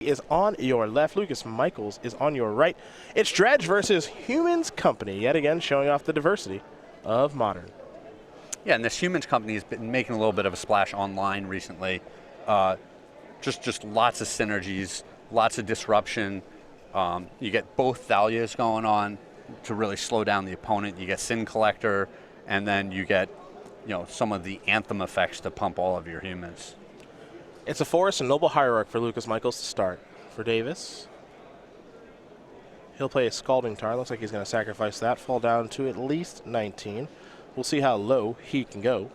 Is on your left. Lucas Michaels is on your right. It's Dredge versus Humans Company, yet again showing off the diversity of Modern. Yeah, and this Humans Company has been making a little bit of a splash online recently. Just lots of synergies, lots of disruption. You get both Thalias going on to really slow down the opponent. You get Sin Collector, and then you get some of the Anthem effects to pump all of your humans. It's a Forest and Noble Hierarch for Lucas Michaels to start. For Davis, he'll play a Scalding Tar. Looks like he's going to sacrifice that, fall down to at least 19. We'll see how low he can go.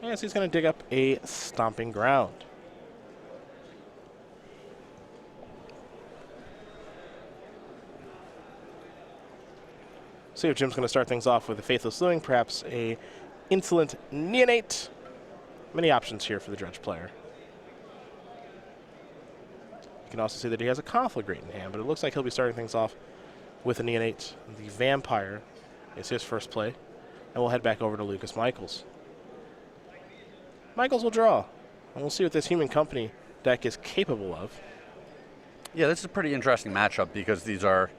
Yes, he's going to dig up a Stomping Ground. See if Jim's going to start things off with a Faithless Slewing, perhaps a Insolent Neonate. Many options here for the Dredge player. You can also see that he has a Conflagrate in hand, but it looks like he'll be starting things off with a Neonate. The Vampire is his first play, and we'll head back over to Lucas Michaels. Michaels will draw, and we'll see what this Human Company deck is capable of. Yeah, this is a pretty interesting matchup because these are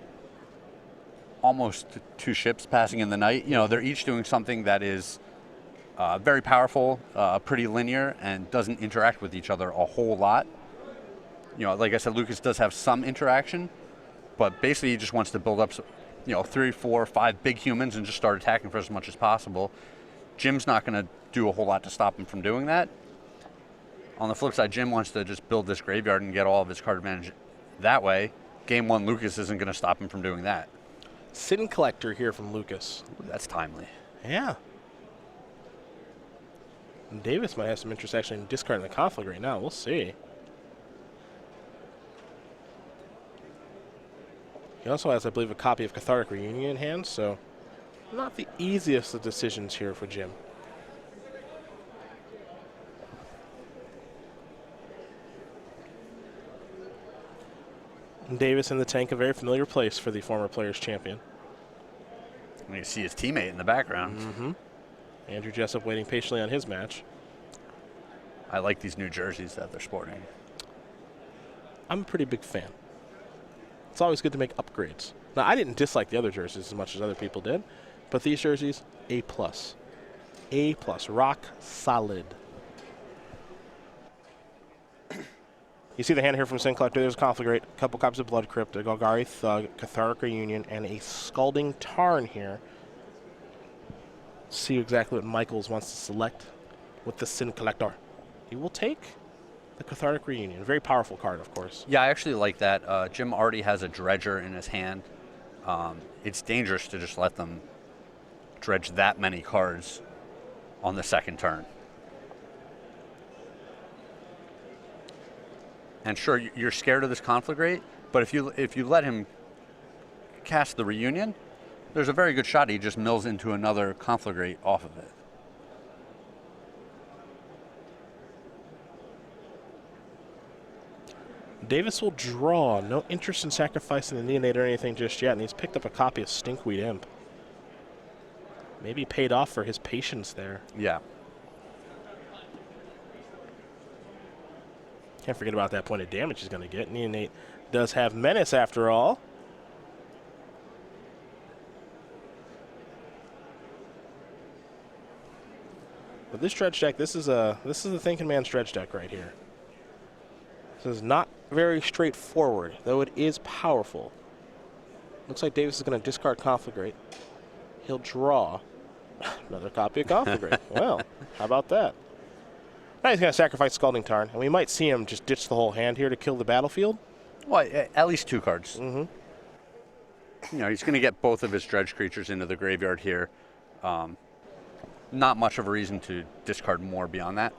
almost two ships passing in the night. They're each doing something that is very powerful, pretty linear, and doesn't interact with each other a whole lot. Like I said, Lucas does have some interaction, but basically he just wants to build up 3, 4, 5 big humans and just start attacking for as much as possible. Jim's not going to do a whole lot to stop him from doing that. On the flip side, Jim wants to just build this graveyard and get all of his card advantage that way. Game 1, Lucas isn't going to stop him from doing that. Sin Collector here from Lucas. Ooh, that's timely. Yeah. And Davis might have some interest actually in discarding the Conflict right now. We'll see. He also has, I believe, a copy of Cathartic Reunion in hand, so not the easiest of decisions here for Jim. Davis in the tank, a very familiar place for the former Players Champion. You can see his teammate in the background. Mm-hmm. Andrew Jessup waiting patiently on his match. I like these new jerseys that they're sporting. I'm a pretty big fan. It's always good to make upgrades. Now, I didn't dislike the other jerseys as much as other people did, but these jerseys, A+. A+, rock solid. You see the hand here from Sin Collector. There's a Conflagrate, a couple copies of Blood Crypt, a Golgari Thug, Cathartic Reunion, and a Scalding Tarn here. See exactly what Michaels wants to select with the Sin Collector. He will take the Cathartic Reunion. Very powerful card, of course. Yeah, I actually like that. Jim already has a Dredger in his hand. It's dangerous to just let them dredge that many cards on the second turn. And sure, you're scared of this Conflagrate, but if you let him cast the Reunion, there's a very good shot he just mills into another Conflagrate off of it. Davis will draw. No interest in sacrificing the Neonate or anything just yet, and he's picked up a copy of Stinkweed Imp. Maybe paid off for his patience there. Yeah. Can't forget about that point of damage he's going to get. Neonate does have Menace after all. But this Dredge deck, this is a thinking man's Dredge deck right here. This is not very straightforward, though it is powerful. Looks like Davis is going to discard Conflagrate. He'll draw another copy of Conflagrate. Well, how about that? Now he's going to sacrifice Scalding Tarn, and we might see him just ditch the whole hand here to kill the battlefield. Well, at least 2 cards. Mm-hmm. He's going to get both of his Dredge creatures into the graveyard here. Not much of a reason to discard more beyond that.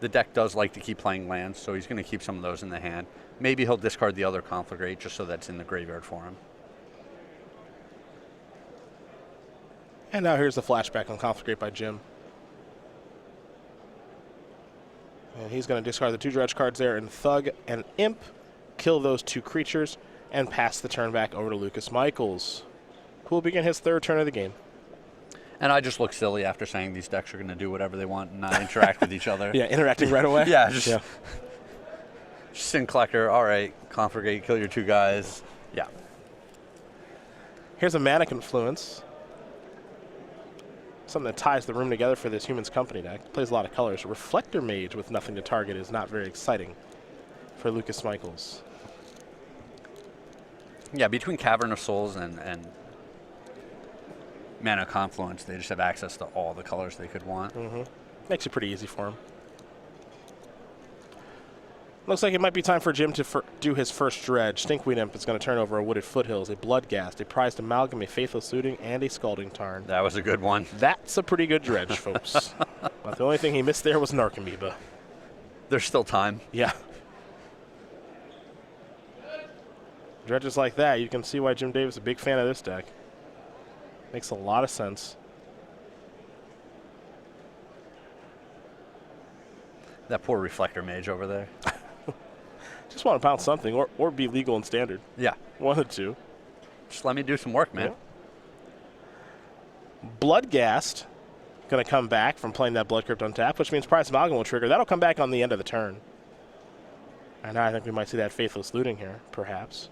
The deck does like to keep playing lands, so he's going to keep some of those in the hand. Maybe he'll discard the other Conflagrate just so that's in the graveyard for him. And now here's the flashback on Conflagrate by Jim. And he's going to discard the 2 Dredge cards there and Thug and Imp, kill those 2 creatures, and pass the turn back over to Lucas Michaels. who will begin his third turn of the game. And I just look silly after saying these decks are going to do whatever they want and not interact with each other. Yeah, interacting right away. Yeah, just Sin Collector, all right, Conflagrate, kill your 2 guys. Yeah. Here's a Mana Confluence. Something that ties the room together for this Human's Company deck. Plays a lot of colors. Reflector Mage with nothing to target is not very exciting for Lucas Michaels. Yeah, between Cavern of Souls and Mana Confluence, they just have access to all the colors they could want. Makes it pretty easy for him. Looks like it might be time for Jim to do his first dredge. Stinkweed Imp is going to turn over a Wooded Foothills, a Bloodghast, a Prized Amalgam, a Faithless Looting, and a Scalding Tarn. That was a good one. That's a pretty good dredge, folks. But the only thing he missed there was Narcomoeba. There's still time. Yeah. Dredges like that, you can see why Jim Davis is a big fan of this deck. Makes a lot of sense. That poor Reflector Mage over there. Just want to pounce something or be legal and standard. Yeah. One of the two. Just let me do some work, man. Yeah. Bloodghast going to come back from playing that Blood Crypt untapped, which means Prized Amalgam will trigger. That'll come back on the end of the turn. And I think we might see that Faithless Looting here, perhaps.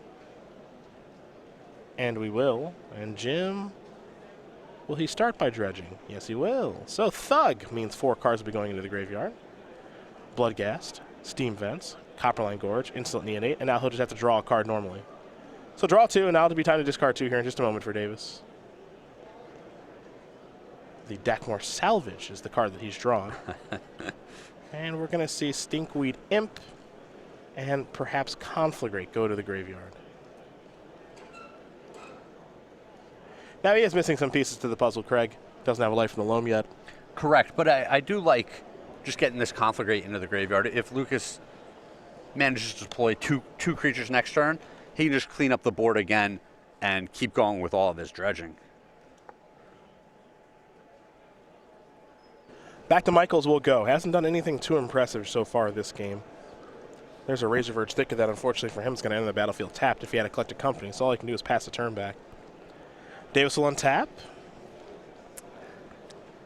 And we will. And Jim, will he start by dredging? Yes, he will. So Thug means 4 cards will be going into the graveyard. Bloodghast, Steam Vents, Copperline Gorge, Instant Neonate, and now he'll just have to draw a card normally. So draw 2, and now it'll be time to discard 2 here in just a moment for Davis. The Dakmor Salvage is the card that he's drawn. And we're going to see Stinkweed Imp and perhaps Conflagrate go to the graveyard. Now he is missing some pieces to the puzzle, Craig. Doesn't have a Life in the Loam yet. Correct, but I do like just getting this Conflagrate into the graveyard. If Lucas manages to deploy two creatures next turn, he can just clean up the board again and keep going with all of his dredging. Back to Michaels we'll go. Hasn't done anything too impressive so far this game. There's a Razorverge Thicket that unfortunately for him is going to enter the battlefield tapped if he had a Collected Company, so all he can do is pass the turn back. Davis will untap.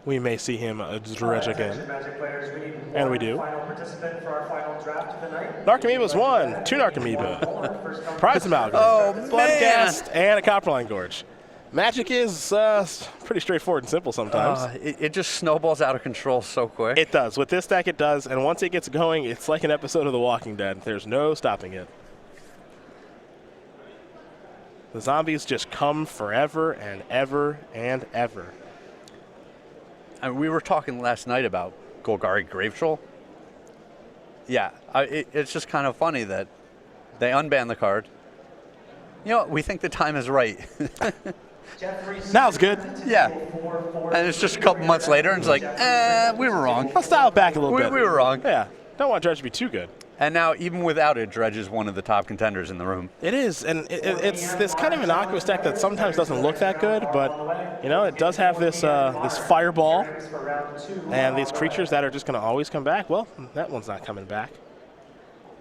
We may see him dredge again. And we do. Narcomoeba's 1, 2 Narcomoeba. Prized Amalgam. Oh, Bloodghast, and a Copperline Gorge. Magic is pretty straightforward and simple sometimes. It just snowballs out of control so quick. It does. With this deck, it does. And once it gets going, it's like an episode of The Walking Dead. There's no stopping it. The zombies just come forever and ever and ever. And we were talking last night about Golgari Grave Troll. Yeah, it's just kind of funny that they unban the card. You know what? We think the time is right. Now's good. Yeah. And it's just a couple months later, and it's like, we were wrong. I'll style it back a little bit. We were wrong. Yeah. Don't want Dredge to be too good. And now, even without it, Dredge is one of the top contenders in the room. It is, and it's this kind of innocuous deck that sometimes doesn't look that good, but, you know, it does have this this fireball and these creatures that are just going to always come back. Well, that one's not coming back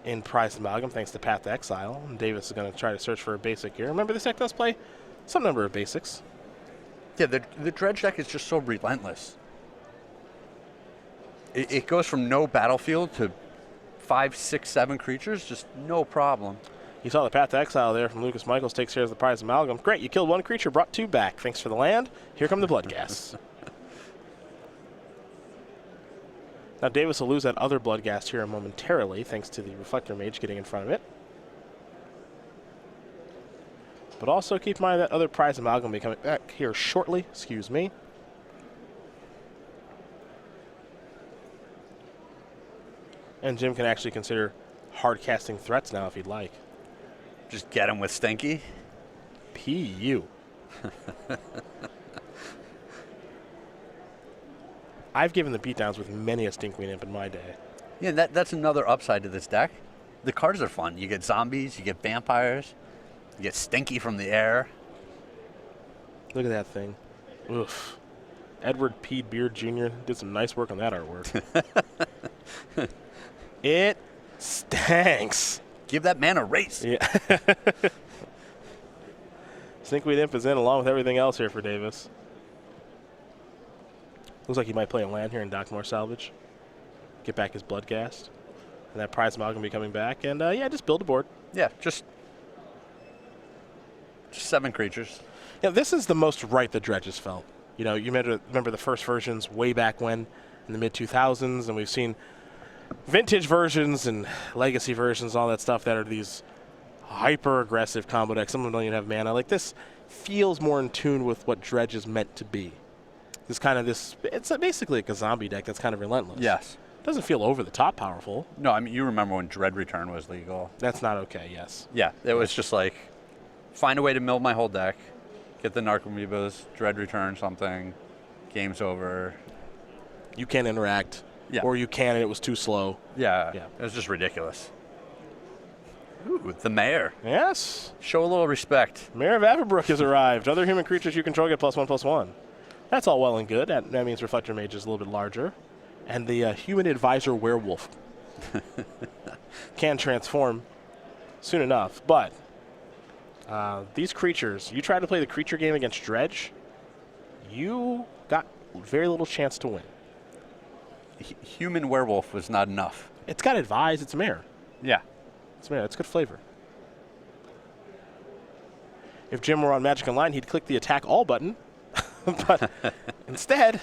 in Prized Amalgam thanks to Path to Exile. And Davis is going to try to search for a basic here. Remember, this deck does play some number of basics. Yeah, the Dredge deck is just so relentless. It goes from no battlefield to 5, 6, 7 creatures, just no problem. You saw the Path to Exile there from Lucas Michaels, takes care of the Prized Amalgam. Great, you killed 1 creature, brought 2 back. Thanks for the land. Here come the Bloodghasts. Now Davis will lose that other Bloodghast here momentarily, thanks to the Reflector Mage getting in front of it. But also keep in mind that other Prized Amalgam will be coming back here shortly. Excuse me. And Jim can actually consider hard casting threats now if he'd like. Just get him with Stinky. PU. I've given the beatdowns with many a Stinkweed Imp in my day. Yeah, that's another upside to this deck. The cards are fun. You get zombies, you get vampires, you get Stinky from the air. Look at that thing. Oof. Edward P. Beard Jr. did some nice work on that artwork. It stinks. Give that man a race. Yeah. Stinkweed Imp is in along with everything else here for Davis. Looks like he might play a land here and dock more salvage. Get back his Bloodghast. And that Prize Amalgam will be coming back. And, yeah, just build a board. Yeah, just 7 creatures. Yeah, this is the most right the Dredges felt. You know, you remember the first versions way back when in the mid-2000s, and we've seen vintage versions and legacy versions, all that stuff that are these hyper-aggressive combo decks. Some of them don't even have mana. Like, this feels more in tune with what Dredge is meant to be. It's basically like a zombie deck that's kind of relentless. Yes. Doesn't feel over-the-top powerful. No, I mean, you remember when Dread Return was legal. That's not okay, yes. Yeah, it was just like, find a way to mill my whole deck, get the Narcomoebas, Dread Return something, game's over. You can't interact. Yeah. Or you can and it was too slow. Yeah, Yeah. It was just ridiculous. Ooh, the Mayor. Yes. Show a little respect. Mayor of Averbrook has arrived. Other human creatures you control get +1/+1. That's all well and good. That means Reflector Mage is a little bit larger. And the Human Advisor Werewolf can transform soon enough. But these creatures, you try to play the creature game against Dredge, you got very little chance to win. Human Werewolf was not enough. It's got Advise. It's a Mare. Yeah. It's a Mare. It's good flavor. If Jim were on Magic Online, he'd click the Attack All button. But instead...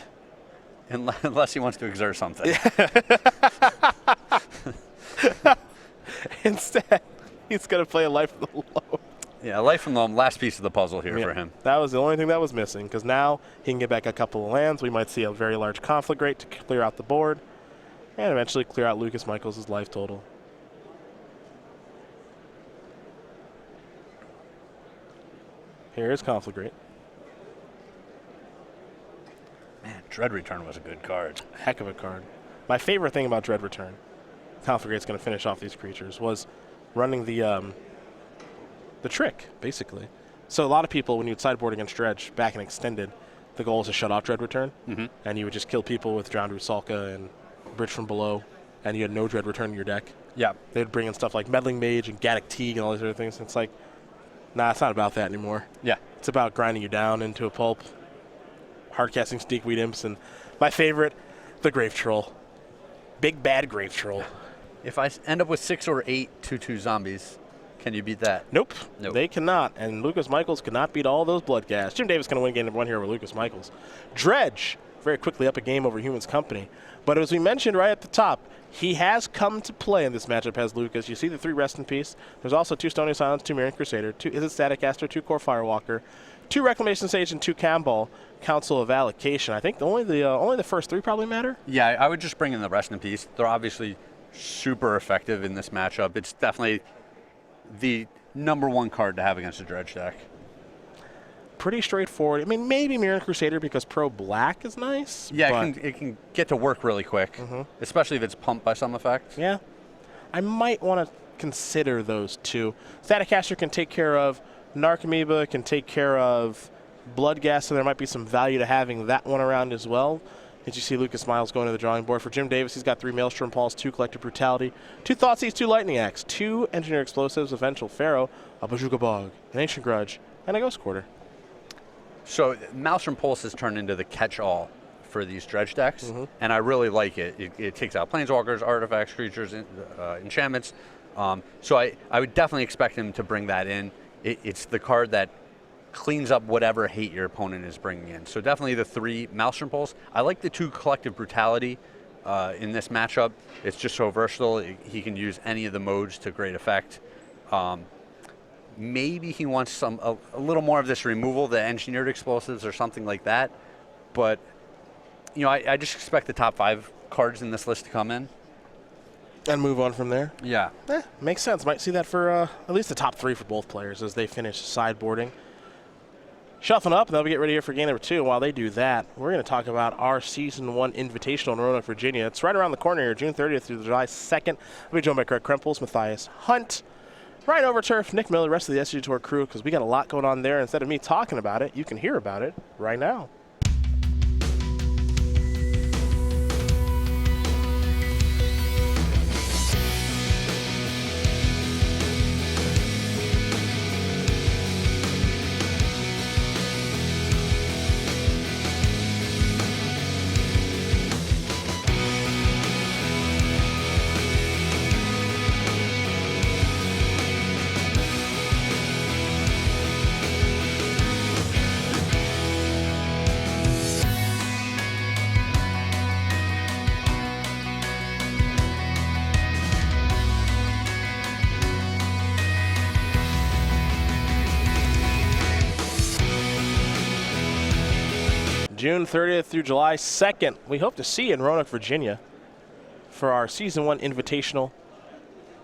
Unless he wants to exert something. Instead, he's going to play a Life from the Loam. Yeah, Life from the Loam, last piece of the puzzle here for him. That was the only thing that was missing, because now he can get back a couple of lands. We might see a very large conflict rate to clear out the board, and eventually clear out Lucas Michaels' life total. Here is conflict rate. Man, Dread Return was a good card. Heck of a card. My favorite thing about Dread Return, conflict rate's going to finish off these creatures, was running the trick, basically. So a lot of people, when you'd sideboard against Dredge back in Extended, the goal was to shut off Dread Return, and you would just kill people with Drowned Rusalka and Bridge from Below, and you had no Dread Return in your deck. Yeah. They'd bring in stuff like Meddling Mage and Gaddock Teague and all these other things. It's like, nah, it's not about that anymore. Yeah. It's about grinding you down into a pulp, hardcasting Stinkweed Imps, and my favorite, the Grave Troll. Big bad Grave Troll. If I end up with 6 or 8 2/2 zombies, can you beat that? Nope. Nope. They cannot. And Lucas Michaels could not beat all those Bloodghast. Jim Davis going to win game number 1 here over Lucas Michaels. Dredge, very quickly up a game over Humans Company. But as we mentioned right at the top, he has come to play in this matchup as Lucas. You see the 3 Rest in Peace. There's also 2 Stony Silence, 2 Mirran Crusader, 2 Is It Static Caster, 2 Core Firewalker, 2 Reclamation Sage, and 2 Camball. Council of Allocation. I think only the first 3 probably matter. Yeah, I would just bring in the Rest in Peace. They're obviously super effective in this matchup. It's definitely the #1 card to have against a Dredge deck. Pretty straightforward. I mean, maybe Mirran Crusader because Pro Black is nice. Yeah, it can get to work really quick, especially if it's pumped by some effect. Yeah. I might want to consider those 2. Static Caster can take care of Narcomoeba, can take care of Bloodghast, so there might be some value to having that one around as well. As you see Lucas Miles going to the drawing board. For Jim Davis, he's got 3 Maelstrom Pulse, 2 Collective Brutality, 2 Thoughtseize, 2 Lightning Axe, 2 Engineer Explosives, a Vengeful Pharaoh, a Bajuka Bog, an Ancient Grudge, and a Ghost Quarter. So Maelstrom Pulse has turned into the catch-all for these Dredge decks, and I really like it. It takes out Planeswalkers, artifacts, creatures, enchantments. So I would definitely expect him to bring that in. It's the card that cleans up whatever hate your opponent is bringing in. So definitely the 3 Maelstrom Pulse. I like the 2 Collective Brutality in this matchup. It's just so versatile. He can use any of the modes to great effect. Maybe he wants a little more of this removal, the Engineered Explosives or something like that. But, you know, I just expect the top 5 cards in this list to come in. And move on from there. Yeah. Makes sense. Might see that for at least the top 3 for both players as they finish sideboarding. Shuffling up, and they'll get ready here for game number 2. And while they do that, we're going to talk about our Season 1 Invitational in Roanoke, Virginia. It's right around the corner here, June 30th through July 2nd. We'll be joined by Craig Krempels, Matthias Hunt, Ryan Overturf, Nick Miller, the rest of the SCG Tour crew, because we got a lot going on there. Instead of me talking about it, you can hear about it right now. June 30th through July 2nd. We hope to see you in Roanoke, Virginia for our Season 1 Invitational.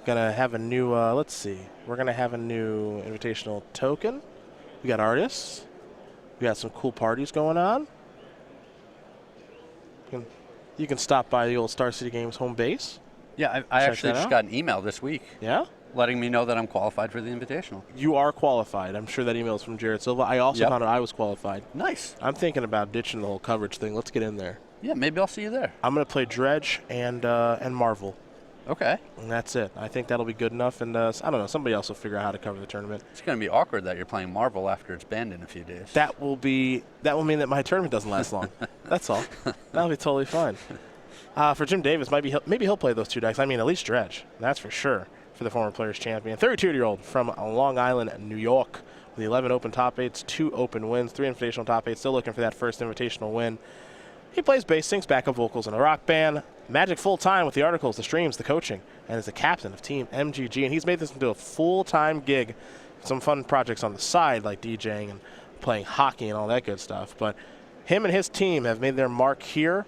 Gonna have a new, let's see. We're gonna have a new invitational token. We got artists. We got some cool parties going on. You can stop by the old Star City Games home base. Yeah, I actually just got an email this week. Yeah? Letting me know that I'm qualified for the Invitational. You are qualified. I'm sure that email is from Jared Silva. I also found out I was qualified. Nice. I'm thinking about ditching the whole coverage thing. Let's get in there. Yeah, maybe I'll see you there. I'm going to play Dredge and Marvel. Okay. And that's it. I think that'll be good enough. And I don't know, somebody else will figure out how to cover the tournament. It's going to be awkward that you're playing Marvel after it's banned in a few days. That will mean that my tournament doesn't last long. That's all. That'll be totally fine. For Jim Davis, maybe he'll play those 2 decks. I mean, at least Dredge. That's for sure. For the former Players Champion. 32-year-old from Long Island, New York, with 11 open top 8s, 2 open wins, 3 invitational top 8s, still looking for that first invitational win. He plays bass, sings backup vocals in a rock band, Magic full-time with the articles, the streams, the coaching, and is the captain of Team MTG. And he's made this into a full-time gig. Some fun projects on the side like DJing and playing hockey and all that good stuff. But him and his team have made their mark here,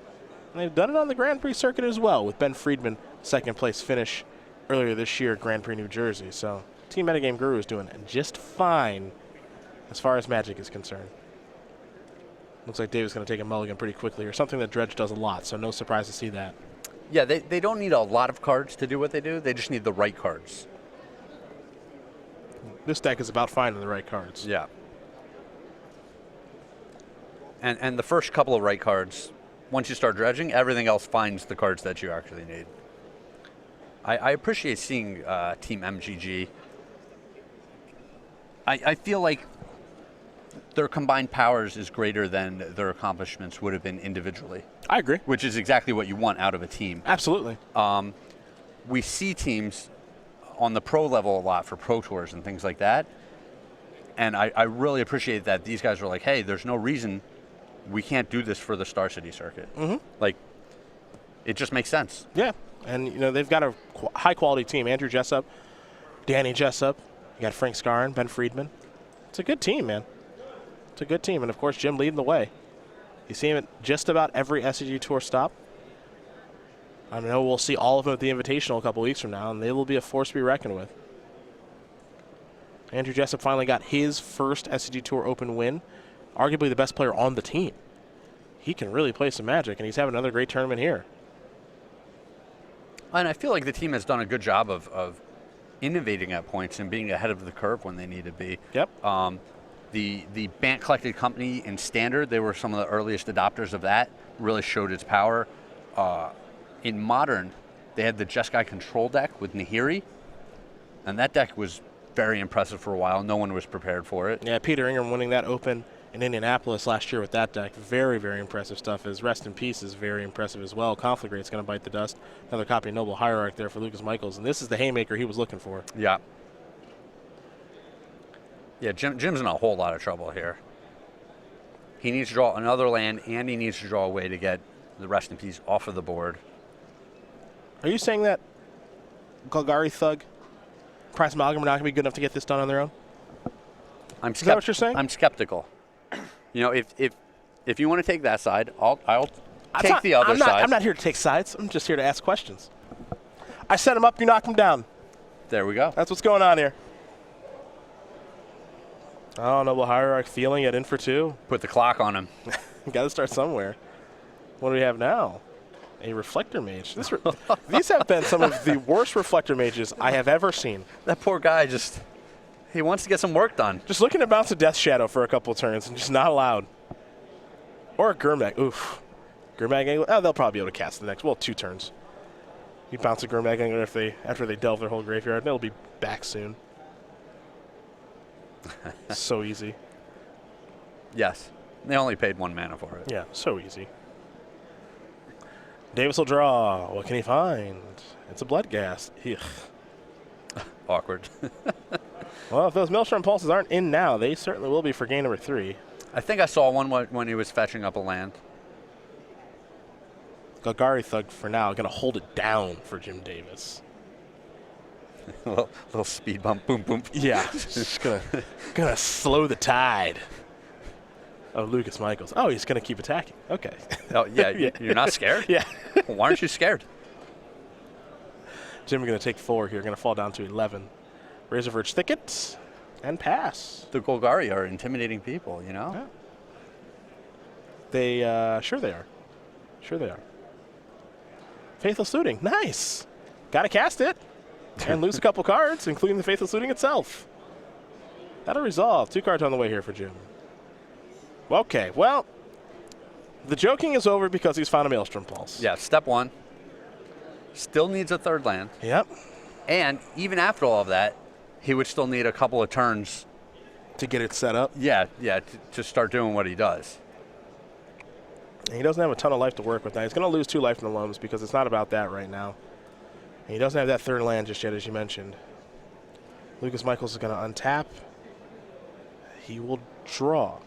and they've done it on the Grand Prix circuit as well, with Ben Friedman, second-place finish earlier this year at Grand Prix New Jersey. So Team Metagame Guru is doing just fine as far as Magic is concerned. Looks like Dave's going to take a mulligan pretty quickly, or something that Dredge does a lot, so no surprise to see that. Yeah, they don't need a lot of cards to do what they do. They just need the right cards. This deck is about finding the right cards. Yeah. And the first couple of right cards, once you start dredging, everything else finds the cards that you actually need. I appreciate seeing Team MGG. I feel like their combined powers is greater than their accomplishments would have been individually. I agree. Which is exactly what you want out of a team. Absolutely. We see teams on the pro level a lot for pro tours and things like that. And I really appreciate that these guys were like, hey, there's no reason we can't do this for the Star City circuit. Mm-hmm. Like, it just makes sense. Yeah. And, you know, they've got a high-quality team. Andrew Jessup, Danny Jessup, you got Frank Scarn, Ben Friedman. It's a good team, man. It's a good team. And, of course, Jim leading the way. You see him at just about every SCG Tour stop. I know we'll see all of them at the Invitational a couple weeks from now, and they will be a force to be reckoned with. Andrew Jessup finally got his first SCG Tour Open win, arguably the best player on the team. He can really play some Magic, and he's having another great tournament here. And I feel like the team has done a good job of innovating at points and being ahead of the curve when they need to be. Yep. The Bant Collected Company in Standard, they were some of the earliest adopters of that, really showed its power. In Modern, they had the Jeskai Control deck with Nahiri, and that deck was very impressive for a while. No one was prepared for it. Yeah, Peter Ingram winning that Open in Indianapolis last year with that deck. Very, very impressive stuff. His Rest in Peace is very impressive as well. Conflict Rate's going to bite the dust. Another copy of Noble Hierarch there for Lucas Michaels, and this is the haymaker he was looking for. Yeah. Yeah, Jim's in a whole lot of trouble here. He needs to draw another land, and he needs to draw a way to get the Rest in Peace off of the board. Are you saying that Golgari Thug, Price Amalgam are not going to be good enough to get this done on their own? Is that what you're saying? I'm skeptical. You know, if you want to take that side, I'll take the other side. I'm not here to take sides. I'm just here to ask questions. I set him up, you knock him down. There we go. That's what's going on here. Oh, Noble Hierarch feeling it in for 2. Put the clock on him. Got to start somewhere. What do we have now? A Reflector Mage. These have been some of the worst Reflector Mages I have ever seen. That poor guy he wants to get some work done. Just looking to bounce a Death Shadow for a couple of turns and just not allowed. Or a Gurmag. Oof. Gurmag Angler. Oh, they'll probably be able to cast the next. Well, 2 turns. You bounce a Gurmag Angler after they delve their whole graveyard. They'll be back soon. So easy. Yes. They only paid 1 mana for it. Yeah, so easy. Davis will draw. What can he find? It's a Bloodghast. Ugh. Awkward. Well, if those Maelstrom Pulses aren't in now, they certainly will be for game number 3. I think I saw one when he was fetching up a land. Golgari Thug, for now, going to hold it down for Jim Davis. little speed bump, boom, boom. Yeah, just gonna slow the tide. Oh, Lucas Michaels. Oh, he's going to keep attacking. Okay. Oh, yeah, you're not scared? Yeah. Well, why aren't you scared? Jim, we're going to take 4 here. Going to fall down to 11. Razorverge Thicket and pass. The Golgari are intimidating people, you know? Yeah. They, sure they are. Sure they are. Faithless Looting. Nice. Got to cast it and lose a couple cards, including the Faithless Looting itself. That'll resolve. 2 cards on the way here for Jim. Okay, well, the joking is over because he's found a Maelstrom Pulse. Yeah, step 1. Still needs a 3rd land. Yep. And even after all of that, he would still need a couple of turns. To get it set up. Yeah, to start doing what he does. And he doesn't have a ton of life to work with now. He's going to lose 2 life in the loams because it's not about that right now. And he doesn't have that 3rd land just yet, as you mentioned. Lucas Michaels is going to untap. He will draw.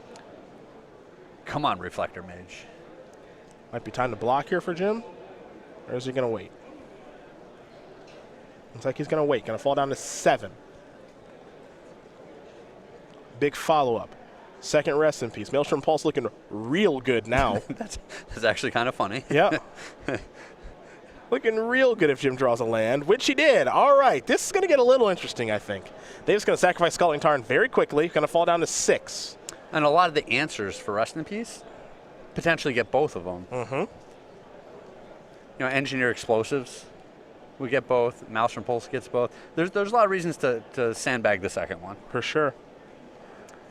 Come on, Reflector Mage. Might be time to block here for Jim. Or is he going to wait? Looks like he's going to wait. Going to fall down to 7. Big follow-up. 2nd rest in peace. Maelstrom Pulse looking real good now. That's actually kind of funny. Yeah. Looking real good if Jim draws a land, which he did. All right. This is going to get a little interesting, I think. Dave's going to sacrifice Scalding Tarn very quickly. Going to fall down to 6. And a lot of the answers for Rest in Peace potentially get both of them. Mm-hmm. You know, Engineer Explosives, we get both. Maelstrom Pulse gets both. There's a lot of reasons to sandbag the 2nd one. For sure.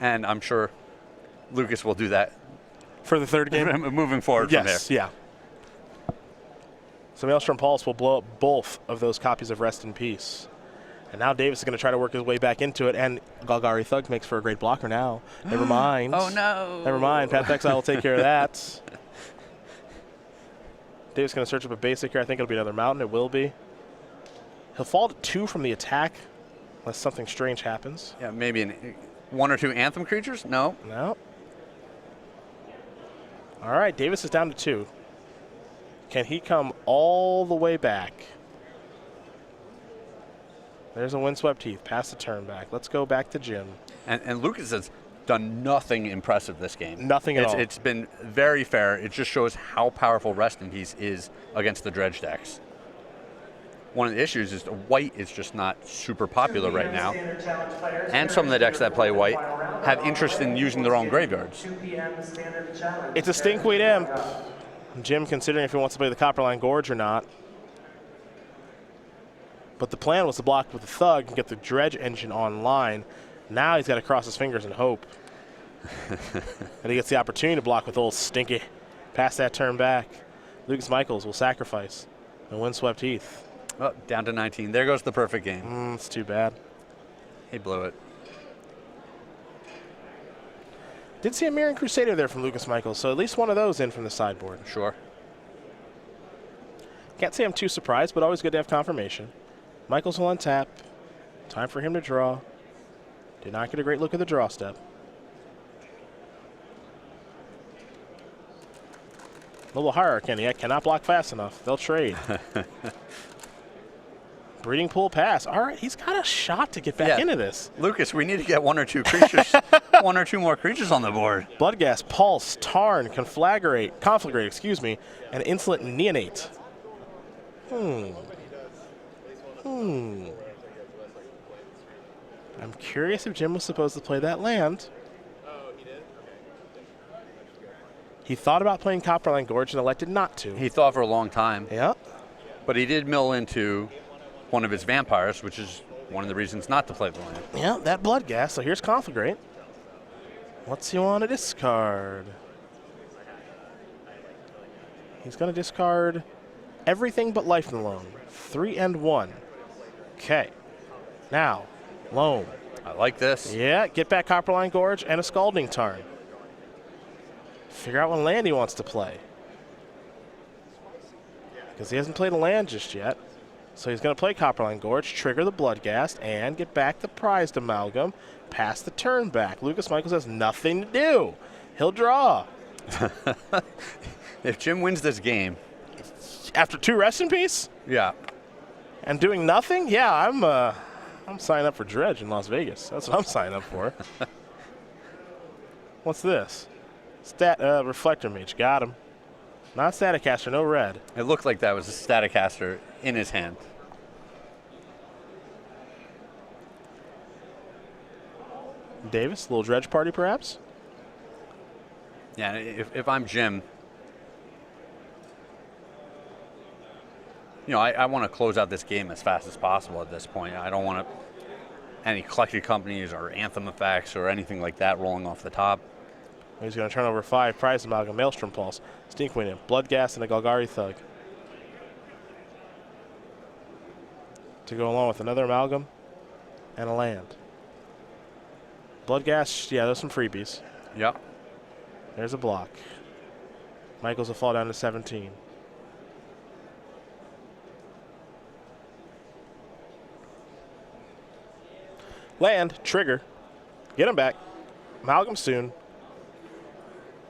And I'm sure Lucas will do that For the 3rd game? moving forward from there. Yes, yeah. So Maelstrom Pulse will blow up both of those copies of Rest in Peace. And now Davis is going to try to work his way back into it, and Golgari Thug makes for a great blocker now. Never mind. Oh, no. Never mind. Path to Exile will take care of that. Davis is going to search up a basic here. I think it'll be another mountain. It will be. He'll fall to 2 from the attack, unless something strange happens. Yeah, maybe 1 or 2 Anthem creatures? No. No. All right, Davis is down to 2. Can he come all the way back? There's a Windswept Heath. Pass the turn back. Let's go back to Jim. And Lucas has done nothing impressive this game. Nothing at all. It's been very fair. It just shows how powerful Rest in Peace is against the dredge decks. One of the issues is white is just not super popular right now. And some of the decks that play white have interest in using their own graveyards. It's a Stinkweed Imp. Jim considering if he wants to play the Copperline Gorge or not. But the plan was to block with the Thug and get the Dredge engine online. Now he's got to cross his fingers and hope. And he gets the opportunity to block with old Stinky. Pass that turn back. Lucas Michaels will sacrifice the Windswept Heath. Oh, down to 19. There goes the perfect game. It's too bad. He blew it. Did see a Mirran Crusader there from Lucas Michaels, so at least one of those in from the sideboard. Sure. Can't say I'm too surprised, but always good to have confirmation. Michaels will untap. Time for him to draw. Did not get a great look at the draw step. Little Hierarchy cannot block fast enough. They'll trade. Breeding Pool pass. All right, he's got a shot to get back into this. Lucas, we need to get 1 or 2 creatures, 1 or 2 more creatures on the board. Bloodghast, Pulse, Tarn, Conflagrate, and Insolent Neonate. I'm curious if Jim was supposed to play that land. He thought about playing Copperline Gorge and elected not to. He thought for a long time. Yeah. But he did mill into one of his vampires, which is one of the reasons not to play the land. Yeah, that Bloodghast. So here's Conflagrate. What's he want to discard? He's going to discard everything but Life in the Loam. 3 and 1. Okay. Now, Loam. I like this. Yeah, get back Copperline Gorge and a Scalding Tarn. Figure out what land he wants to play. Because he hasn't played a land just yet. So he's going to play Copperline Gorge, trigger the Bloodghast, and get back the prized Amalgam, pass the turn back. Lucas Michaels has nothing to do. He'll draw. If Jim wins this game. After 2 Rest in Peace? Yeah. And doing nothing? Yeah, I'm signing up for Dredge in Las Vegas. That's what I'm signing up for. What's this? Reflector Mage. Got him. Not Staticaster, no red. It looked like that was a Staticaster in his hand. Davis, little dredge party perhaps? Yeah, if I'm Jim, I want to close out this game as fast as possible at this point. I don't want any collected companies or Anthem effects or anything like that rolling off the top. He's going to turn over 5 Prize Amalgam, Maelstrom Pulse, Stinkwind, Bloodghast, and a Golgari Thug. To go along with another Amalgam and a land. Bloodghast, yeah, there's some freebies. Yep. There's a block. Michaels will fall down to 17. Land, trigger. Get him back. Amalgam soon.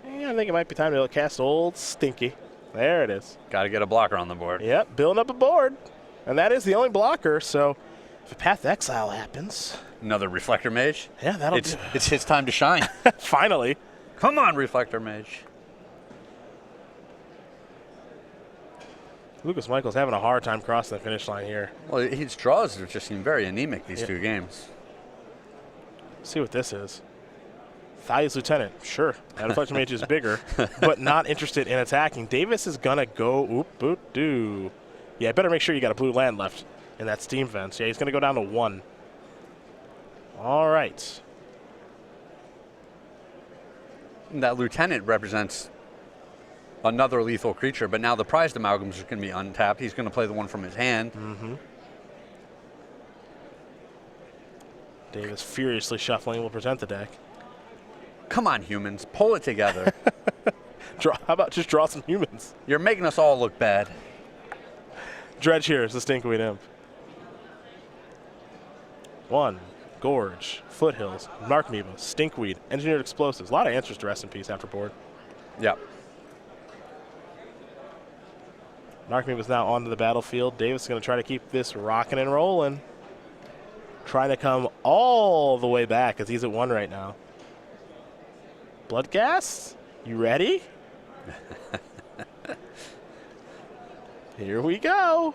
Yeah, I think it might be time to cast Old Stinky. There it is. Got to get a blocker on the board. Yep, building up a board. And that is the only blocker, so if a Path to Exile happens. Another Reflector Mage? Yeah, that'll do. It's his time to shine. Finally. Come on, Reflector Mage. Lucas Michaels having a hard time crossing the finish line here. Well, his draws have just seemed very anemic these 2 games. Let's see what this is. Thalia's Lieutenant, sure. That Reflector Mage is bigger, but not interested in attacking. Davis is going to go oop-boot-doo. Yeah, better make sure you got a blue land left in that Steam Fence. Yeah, he's going to go down to 1. All right. That Lieutenant represents another lethal creature, but now the prized amalgams are going to be untapped. He's going to play the one from his hand. Mm-hmm. Davis furiously shuffling will present the deck. Come on, humans. Pull it together. How about just draw some humans? You're making us all look bad. Dredge here is the Stinkweed Imp. 1. Gorge. Foothills. Narcomoeba. Stinkweed. Engineered Explosives. A lot of answers to Rest in Peace after board. Yep. Narcomoeba's now onto the battlefield. Davis is going to try to keep this rocking and rolling. Trying to come all the way back as he's at 1 right now. Bloodghast, you ready? Here we go.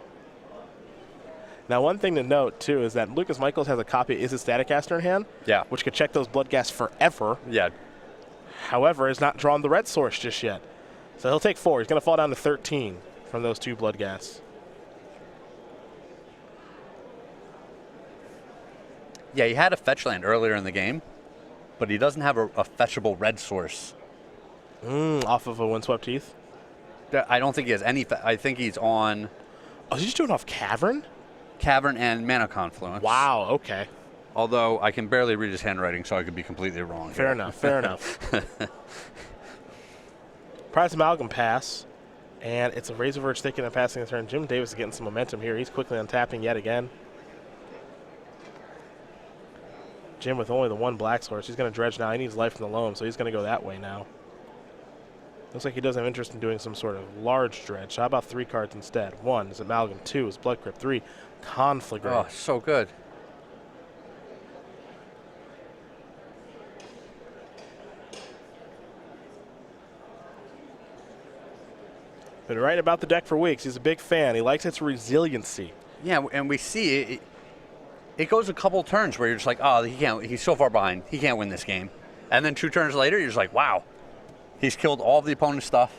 Now, one thing to note, too, is that Lucas Michaels has a copy of Is It Staticaster in hand, Yeah. which could check those Bloodghasts forever. Yeah. However, has not drawn the red source just yet. So he'll take 4. He's going to fall down to 13 from those 2 Bloodghasts. Yeah, he had a fetch land earlier in the game, but he doesn't have a fetchable red source. Off of a Windswept Heath? I don't think he has any. I think he's on Oh, is he just doing off Cavern? Cavern and Mana Confluence. Wow, okay. Although I can barely read his handwriting, so I could be completely wrong. Fair enough, fair enough. Prize Amalgam pass, and it's a Razor Verge taking and passing the turn. Jim Davis is getting some momentum here. He's quickly untapping yet again. Jim with only the 1 black source. He's going to dredge now. He needs life from the loam, so he's going to go that way now. Looks like he does have interest in doing some sort of large dredge. So how about 3 cards instead? 1 is Amalgam, 2 is Blood Crypt, 3 Conflagrate. Oh, so good. Been writing about the deck for weeks. He's a big fan. He likes its resiliency. Yeah, and we see it. It goes a couple turns where you're just like, oh, he can't. He's so far behind. He can't win this game. And then 2 turns later, you're just like, wow. He's killed all of the opponent's stuff,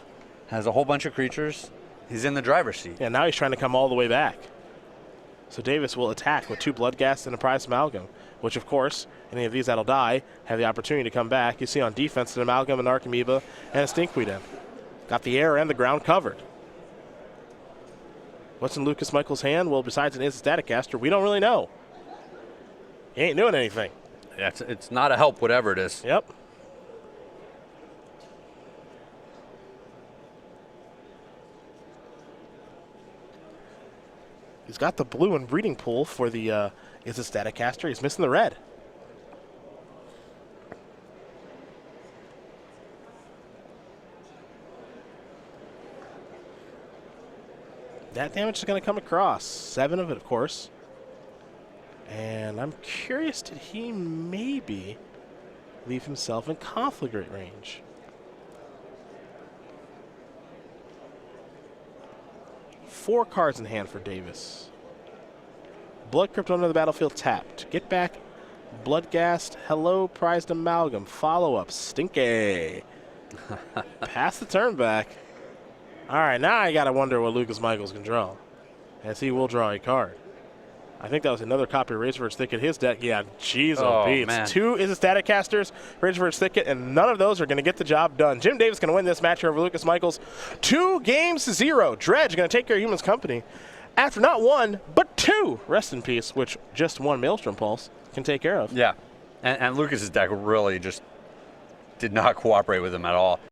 has a whole bunch of creatures. He's in the driver's seat. Yeah, now he's trying to come all the way back. So Davis will attack with 2 Bloodghasts and a Prize Amalgam, which, of course, any of these that'll die have the opportunity to come back. You see on defense an Amalgam, an Archimeeba, and a Stinkweed Imp. Got the air and the ground covered. What's in Lucas Michaels' hand? Well, besides an Is It Staticaster, we don't really know. He ain't doing anything. Yeah, it's not a help, whatever it is. Yep. He's got the blue and breeding pool for the Is It Staticaster. He's missing the red. That damage is going to come across. 7 of it, of course. And I'm curious, did he maybe leave himself in Conflagrate range? 4 cards in hand for Davis. Blood Crypt under the battlefield tapped. Get back. Bloodghast. Hello, prized amalgam. Follow up. Stinky. Pass the turn back. All right, now I got to wonder what Lucas Michaels can draw, as he will draw a card. I think that was another copy of Razorverge Thicket. His deck, yeah, jeez, Oh, Pete. man. It's 2 is a Static Casters, Razorverge Thicket, and none of those are going to get the job done. Jim Davis going to win this match over Lucas Michaels. 2-0. Dredge going to take care of Human's Company after not 1, but 2. Rest in peace, which just 1 Maelstrom Pulse can take care of. Yeah, and Lucas's deck really just did not cooperate with him at all.